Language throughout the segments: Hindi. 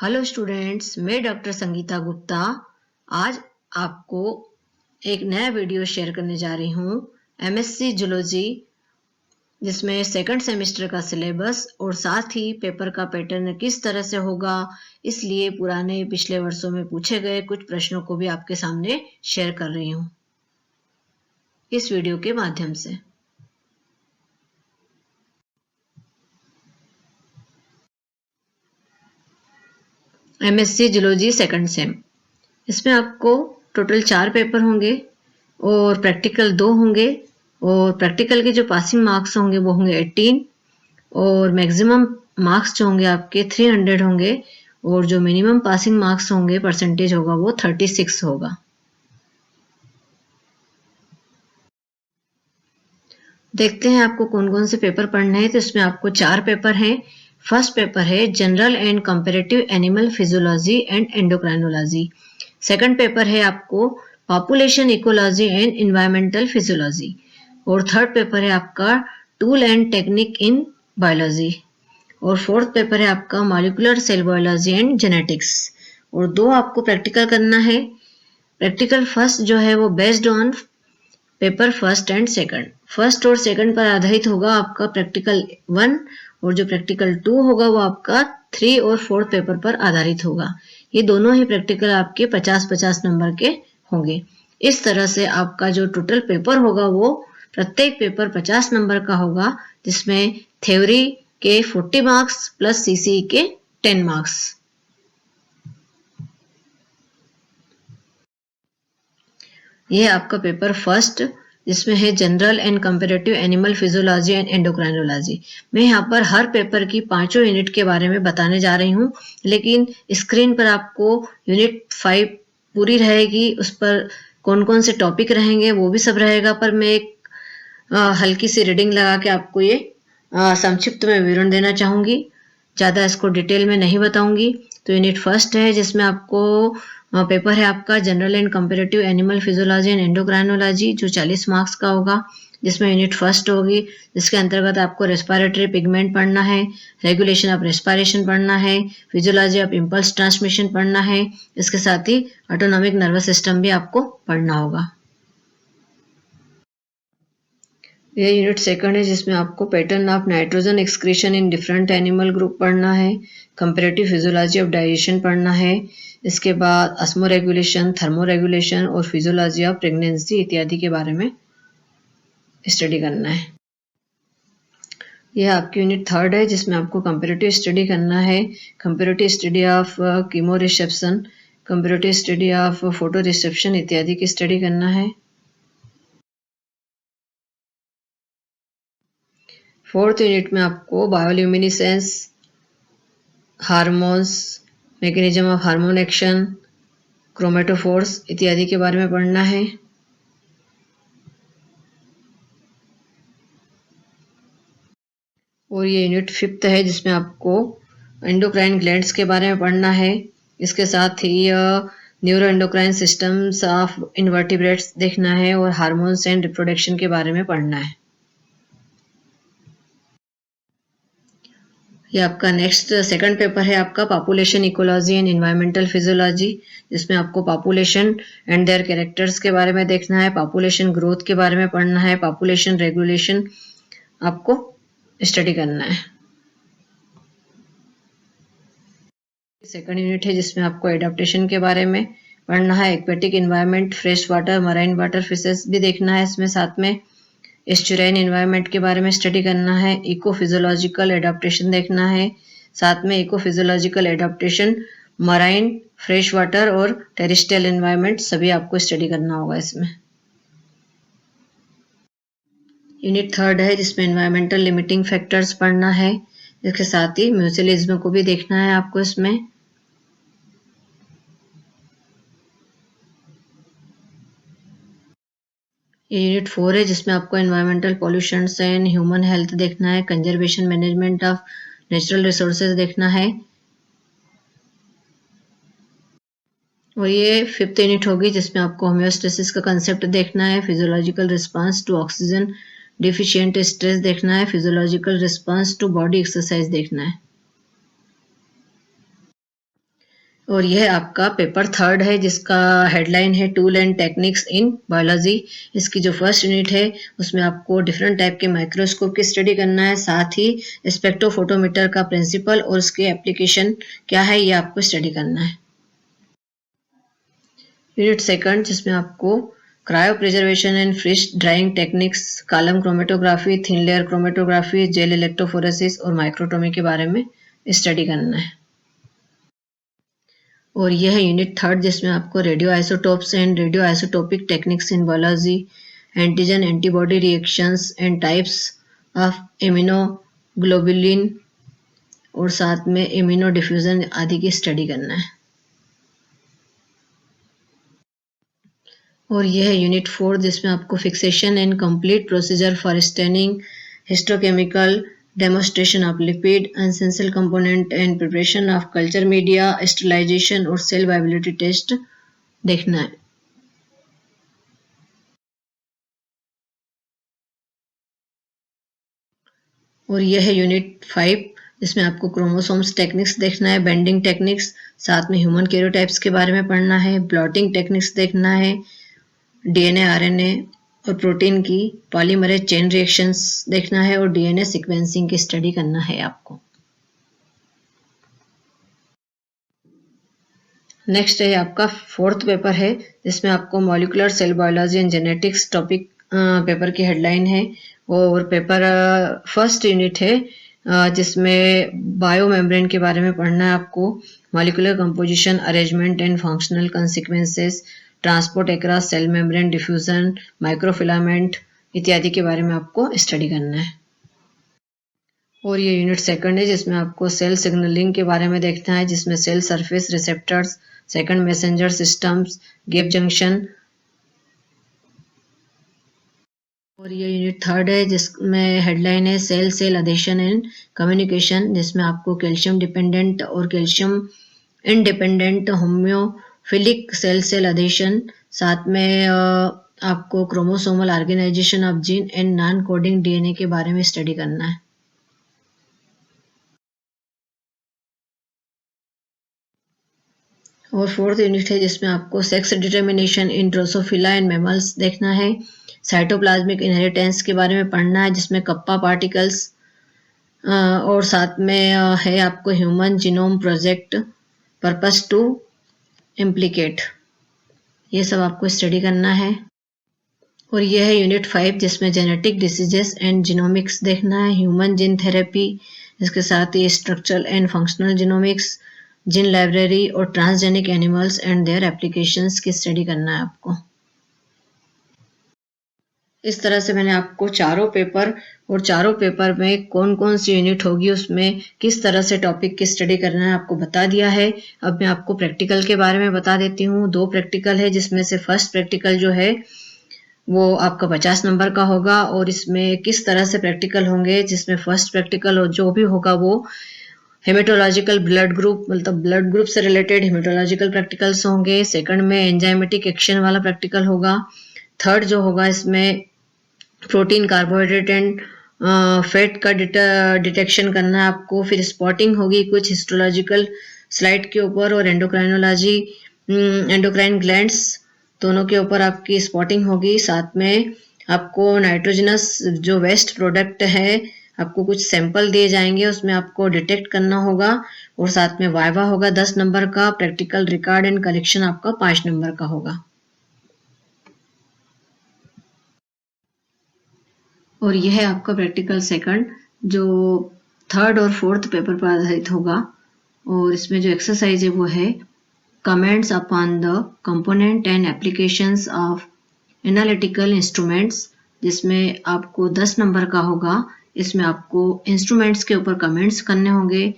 हेलो स्टूडेंट्स, मैं डॉक्टर संगीता गुप्ता आज आपको एक नया वीडियो शेयर करने जा रही हूँ। एमएससी जूलॉजी, जिसमें सेकंड सेमेस्टर का सिलेबस और साथ ही पेपर का पैटर्न किस तरह से होगा, इसलिए पुराने पिछले वर्षों में पूछे गए कुछ प्रश्नों को भी आपके सामने शेयर कर रही हूँ इस वीडियो के माध्यम से। एमएससी जूलॉजी सेकंड सेम, इसमें आपको टोटल 4 पेपर होंगे और प्रैक्टिकल 2 होंगे और प्रैक्टिकल के जो पासिंग मार्क्स होंगे वो होंगे 18 और मैक्सिमम मार्क्स जो होंगे आपके 300 होंगे और जो मिनिमम पासिंग मार्क्स होंगे परसेंटेज होगा वो 36 होगा। देखते हैं आपको कौन कौन से पेपर पढ़ने हैं। तो इसमें आपको 4 पेपर हैं। फर्स्ट पेपर है general and comparative animal physiology and endocrinology. Second paper है आपको population ecology and environmental physiology और थर्ड पेपर है आपका tool and technique in biology और फोर्थ पेपर है आपका molecular cell biology and genetics और 2 आपको प्रैक्टिकल करना है। प्रैक्टिकल फर्स्ट जो है वो based on paper first and second, first और सेकंड पर आधारित होगा आपका प्रैक्टिकल 1 और जो प्रैक्टिकल 2 होगा वो आपका 3 और 4 पेपर पर आधारित होगा। ये दोनों ही प्रैक्टिकल आपके 50-50 नंबर के होंगे। इस तरह से आपका जो टोटल पेपर होगा वो प्रत्येक पेपर 50 नंबर का होगा, जिसमें थ्योरी के 40 मार्क्स प्लस सीसीई के 10 मार्क्स। ये आपका पेपर फर्स्ट, जिसमें है general and comparative animal physiology and endocrinology. मैं यहाँ पर हर पेपर की 5 यूनिट के बारे में बताने जा रही हूँ, लेकिन स्क्रीन पर आपको यूनिट 5 पूरी रहेगी, उस पर कौन कौन से टॉपिक रहेंगे वो भी सब रहेगा, पर मैं एक हल्की सी रीडिंग लगा के आपको ये संक्षिप्त में विवरण देना चाहूँगी, ज़्यादा इसको डिटेल में नहीं बताऊँगी। तो यूनिट फर्स्ट है, जिसमें आपको पेपर है आपका general and comparative animal physiology and endocrinology, जो 40 मार्क्स का होगा, जिसमें यूनिट फर्स्ट होगी, जिसके अंतर्गत आपको रेस्पिरेटरी पिगमेंट पढ़ना है, रेगुलेशन ऑफ रेस्पिरेशन पढ़ना है, फिजियोलॉजी ऑफ इम्पल्स ट्रांसमिशन पढ़ना है, इसके साथ ही ऑटोनॉमिक नर्वस सिस्टम भी आपको पढ़ना होगा। यह यूनिट सेकंड है, जिसमें आपको pattern of nitrogen excretion in different animal group पढ़ना है, कंपैरेटिव फिजियोलॉजी ऑफ डाइजेशन पढ़ना है, इसके बाद ऑस्मो रेगुलेशन, थर्मो रेगुलेशन और फिजियोलॉजी ऑफ प्रेगनेंसी इत्यादि के बारे में स्टडी करना है। यह आपकी यूनिट थर्ड है, जिसमें आपको कंपैरेटिव स्टडी करना है, comparative study of chemo reception, comparative study of photo reception इत्यादि की स्टडी करना है। फोर्थ यूनिट में आपको bioluminescence, hormones, mechanism of hormone action, chromatophores इत्यादि के बारे में पढ़ना है। और ये यूनिट फिफ्थ है, जिसमें आपको एंडोक्राइन ग्लैंड्स के बारे में पढ़ना है, इसके साथ ही neuro endocrine systems of invertebrates देखना है और हार्मोन्स एंड रिप्रोडक्शन के बारे में पढ़ना है। ये आपका नेक्स्ट सेकंड पेपर है आपका population ecology and environmental physiology, जिसमें आपको पॉपुलेशन एंड देयर कैरेक्टर्स के बारे में देखना है, पॉपुलेशन ग्रोथ के बारे में पढ़ना है, पॉपुलेशन रेगुलेशन आपको स्टडी करना है। सेकंड यूनिट है, जिसमें आपको एडाप्टेशन के बारे में पढ़ना है, aquatic environment, fresh water, marine water fishes भी देखना है, इसमें साथ में एस्चुराइन एनवायरनमेंट के बारे में स्टडी करना है, इको फिजियोलॉजिकल एडाप्टेशन देखना है, साथ में eco physiological adaptation, marine, fresh water और टेरेस्ट्रियल एनवायरनमेंट सभी आपको स्टडी करना होगा इसमें। यूनिट थर्ड है, जिसमें एनवायरमेंटल लिमिटिंग फैक्टर्स पढ़ना है, इसके साथ ही म्यूचुअलिज्म को भी देखना है आपको इसमें। ये यूनिट 4 है, जिसमें आपको environmental pollution and human health देखना है, conservation management of natural resources देखना है। और ये फिफ्थ यूनिट होगी, जिसमें आपको होम्योस्टेसिस का कंसेप्ट देखना है, physiological response to oxygen deficient stress देखना है, physiological response to body exercise देखना है। और यह आपका पेपर थर्ड है जिसका हेडलाइन है tool and techniques in biology. इसकी जो फर्स्ट यूनिट है उसमें आपको डिफरेंट टाइप के माइक्रोस्कोप की स्टडी करना है, साथ ही स्पेक्ट्रोफोटोमीटर का प्रिंसिपल और उसके एप्लीकेशन क्या है ये आपको स्टडी करना है। यूनिट सेकंड जिसमें आपको cryo preservation and fridge drawing techniques, column chromatography, thin layer chromatography, gel electrophoresis और माइक्रोटोमी के बारे में स्टडी करना है। और यह है यूनिट थर्ड जिसमें आपको radio isotopes and radio isotopic techniques in biology, antigen antibody reactions and types of immunoglobulin और साथ में इम्यूनो डिफ्यूजन आदि की स्टडी करना है। और यह है यूनिट फोर जिसमें आपको fixation and complete procedure for staining, histochemical demonstration of lipid, अनसेंसिल component and preparation of culture media, sterilization और सेल वायबिलिटी टेस्ट देखना है। और यह है यूनिट 5 जिसमें आपको क्रोमोसोम्स टेक्निक्स देखना है, बेंडिंग टेक्निक्स, साथ में ह्यूमन कैरियोटाइप्स के बारे में पढ़ना है, ब्लॉटिंग टेक्निक्स देखना है, डीएनए आरएनए और प्रोटीन की पॉलीमरेज चेन रिएक्शंस देखना है और डीएनए सीक्वेंसिंग की स्टडी करना है आपको। नेक्स्ट है आपका फोर्थ पेपर है जिसमें आपको molecular cell biology and genetics topic paper की हेडलाइन है। और पेपर फर्स्ट यूनिट है जिसमें बायो मेम्ब्रेन के बारे में पढ़ना है आपको, molecular composition, arrangement and functional consequences, transport across cell membrane, diffusion, microfilament इत्यादि के बारे में आपको स्टडी करना है। और ये यूनिट सेकंड है जिसमें आपको सेल सिग्नलिंग के बारे में देखना है, जिसमें cell surface receptors, second messenger systems, gap junction. और ये यूनिट थर्ड है जिसमें हेडलाइन है cell cell adhesion and communication, जिसमें आपको कैल्शियम डिपेंडेंट और calcium independent homophilic cell cell adhesion, साथ में आपको chromosomal organisation of gene and non coding DNA के बारे में स्टडी करना है। और फोर्थ यूनिट है जिसमें आपको sex determination in Drosophila and mammals देखना है, साइटोप्लाज्मिक इनहेरिटेंस के बारे में पढ़ना है जिसमें कप्पा पार्टिकल्स, और साथ में है आपको human genome project purpose to implicate, ये सब आपको स्टडी करना है। और यह है यूनिट 5 जिसमें जेनेटिक डिसीजेस एंड जीनोमिक्स देखना है, ह्यूमन जीन थेरेपी, इसके साथ ही structural and functional genomics, gene library और transgenic animals and their applications की स्टडी करना है आपको। इस तरह से मैंने आपको चारों पेपर और चारों पेपर में कौन कौन सी यूनिट होगी उसमें किस तरह से टॉपिक की स्टडी करना है आपको बता दिया है। अब मैं आपको प्रैक्टिकल के बारे में बता देती हूँ। 2 प्रैक्टिकल है जिसमें से फर्स्ट प्रैक्टिकल जो है वो आपका 50 नंबर का होगा। और इसमें किस तरह से प्रैक्टिकल होंगे, जिसमें फर्स्ट प्रैक्टिकल और जो भी होगा वो हेमेटोलॉजिकल ब्लड ग्रुप, मतलब ब्लड ग्रुप से रिलेटेड हेमेटोलॉजिकल प्रैक्टिकल्स होंगे। सेकंड में एंजाइमेटिक एक्शन वाला प्रैक्टिकल होगा। थर्ड जो होगा इसमें प्रोटीन, कार्बोहाइड्रेट एंड फैट का डिटेक्शन करना है आपको। फिर स्पॉटिंग होगी कुछ हिस्टोलॉजिकल स्लाइड के ऊपर, और एंडोक्राइनोलॉजी, एंडोक्राइन ग्लैंड्स दोनों के ऊपर आपकी स्पॉटिंग होगी। साथ में आपको नाइट्रोजनस जो वेस्ट प्रोडक्ट है आपको कुछ सैंपल दिए जाएंगे, उसमें आपको डिटेक्ट करना होगा। और साथ में वाइवा होगा 10 नंबर का, प्रैक्टिकल रिकॉर्ड एंड कलेक्शन आपका 5 नंबर का होगा। और यह है आपका प्रैक्टिकल सेकंड जो थर्ड और फोर्थ पेपर पर आधारित होगा। और इसमें जो एक्सरसाइज है वो है comments upon the component and applications of analytical instruments, जिसमें आपको 10 नंबर का होगा। इसमें आपको इंस्ट्रूमेंट्स के ऊपर कमेंट्स करने होंगे,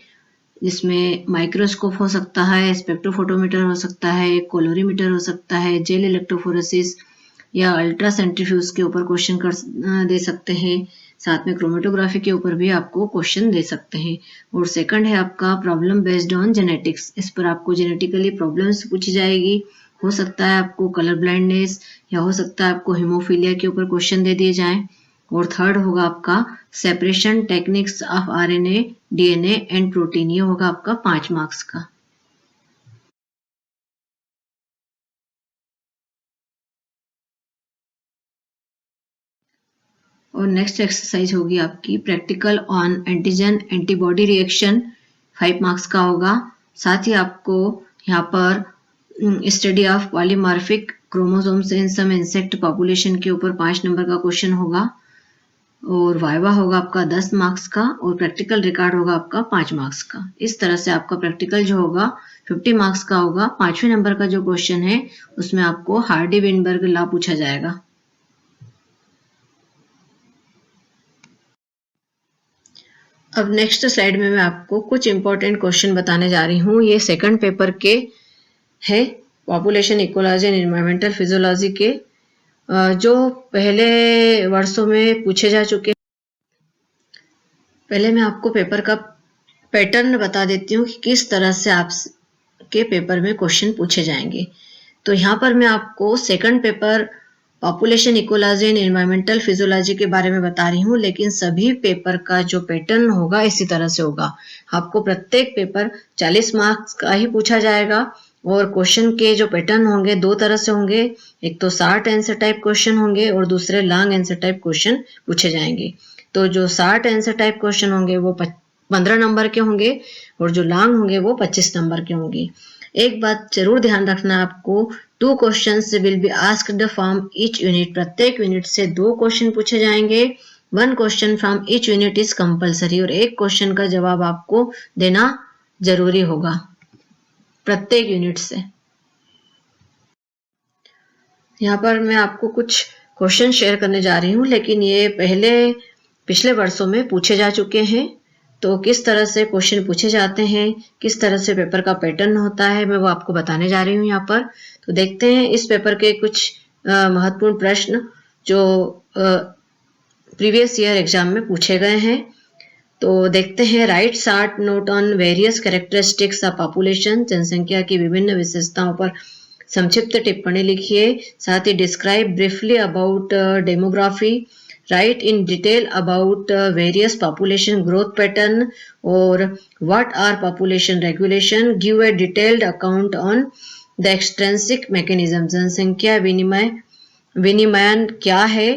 जिसमें माइक्रोस्कोप हो सकता है, स्पेक्ट्रोफोटोमीटर हो सकता है, कोलोरीमीटर हो सकता है, जेल इलेक्ट्रोफोरेसिस या अल्ट्रा सेंट्रीफ्यूज के ऊपर क्वेश्चन दे सकते हैं। साथ में क्रोमेटोग्राफी के ऊपर भी आपको क्वेश्चन दे सकते हैं। और सेकंड है आपका प्रॉब्लम बेस्ड ऑन जेनेटिक्स, इस पर आपको जेनेटिकली प्रॉब्लम्स पूछी जाएगी। हो सकता है आपको कलर ब्लाइंडनेस या हो सकता है आपको हीमोफीलिया के ऊपर क्वेश्चन दे दिए जाएं। और थर्ड होगा आपका separation techniques of RNA, DNA and protein, ये होगा आपका 5 मार्क्स का। और नेक्स्ट एक्सरसाइज होगी आपकी practical on antigen antibody reaction, 5 marks का होगा। साथ ही आपको यहाँ पर study of polymorphic chromosomes in some insect population के ऊपर 5 नंबर का क्वेश्चन होगा और वाइवा होगा आपका 10 मार्क्स का और प्रैक्टिकल रिकॉर्ड होगा आपका 5 मार्क्स का। इस तरह से आपका प्रैक्टिकल जो होगा 50 मार्क्स का होगा। 5वें नंबर का जो क्वेश्चन है उसमें आपको हार्डी वेनबर्ग लॉ पूछा जाएगा। अब नेक्स्ट स्लाइड में मैं आपको कुछ इंपॉर्टेंट क्वेश्चन बताने जा रही हूँ। ये सेकंड पेपर के है, population ecology and environmental physiology के, जो पहले वर्षों में पूछे जा चुके। पहले मैं आपको पेपर का पैटर्न बता देती हूँ कि किस तरह से आपके पेपर में क्वेश्चन पूछे जाएंगे। तो यहाँ पर मैं आपको second paper population ecology and environmental physiology के बारे में बता रही हूँ, लेकिन सभी पेपर का जो पैटर्न होगा इसी तरह से होगा। आपको प्रत्येक पेपर 40 मार्क्स का ही पूछा जाएगा और क्वेश्चन के जो पैटर्न होंगे 2 तरह से होंगे। एक तो शॉर्ट आंसर टाइप क्वेश्चन होंगे और दूसरे लॉन्ग आंसर टाइप क्वेश्चन पूछे जाएंगे। तो जो शॉर्ट आंसर टाइप क्वेश्चन होंगे वो 15 नंबर के होंगे और जो लॉन्ग होंगे वो 25 नंबर के होंगे। एक बात जरूर ध्यान रखना आपको, 2 questions will be asked from each unit. प्रत्येक यूनिट से 2 क्वेश्चन पूछे जाएंगे। 1 question from each unit is compulsory और एक क्वेश्चन का जवाब आपको देना जरूरी होगा प्रत्येक यूनिट से। यहाँ पर मैं आपको कुछ क्वेश्चन शेयर करने जा रही हूँ, लेकिन ये पिछले वर्षों में पूछे जा चुके हैं। तो किस तरह से क्वेश्चन पूछे जाते हैं, किस तरह से पेपर का पैटर्न होता है, मैं वो आपको बताने जा रही हूँ यहाँ पर। तो देखते हैं इस पेपर के कुछ महत्वपूर्ण प्रश्न जो प्रीवियस ईयर एग्जाम में पूछे गए हैं। तो देखते हैं, write short note on various characteristics of population. जनसंख्या की विभिन्न विशेषताओं पर संक्षिप्त टिप्पणी लिखिए। साथ ही describe briefly about demography, write in detail about various population growth pattern और what are population regulation, give a detailed account on the extrinsic mechanism. जनसंख्या विनिमयन क्या है,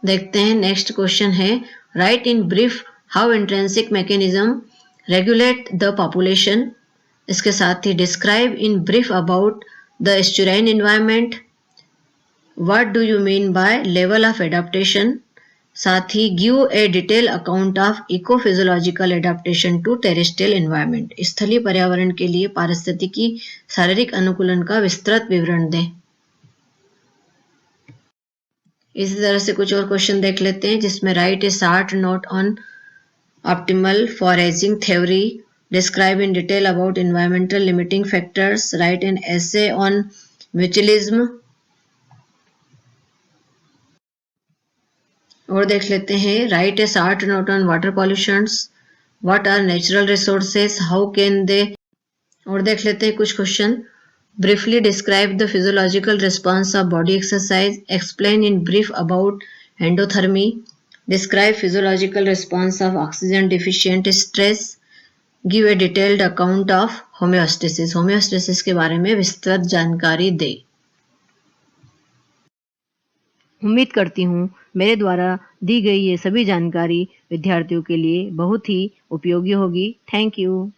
देखते हैं। नेक्स्ट क्वेश्चन है, write in brief how intrinsic mechanism regulate the population. इसके साथ ही describe in brief about the estuarine environment, what do you mean by level of adaptation. साथ ही give a detail account of eco physiological adaptation to terrestrial environment. स्थलीय पर्यावरण के लिए पारिस्थितिकी शारीरिक अनुकूलन का विस्तृत विवरण दें। इसी तरह से कुछ और क्वेश्चन देख लेते हैं, जिसमें write a short note on optimal foraging theory, describe in detail about environmental limiting factors, write an essay on mutualism. और देख लेते हैं, write a short note on water pollutions, what are natural resources, how can they. और देख लेते हैं कुछ question, briefly describe the physiological response of body exercise, explain in brief about endothermy, describe physiological response of oxygen deficient stress, give a detailed account of homeostasis। homeostasis के बारे में विस्तृत जानकारी दे। उम्मीद करती हूँ मेरे द्वारा दी गई ये सभी जानकारी विद्यार्थियों के लिए बहुत ही उपयोगी होगी। Thank you.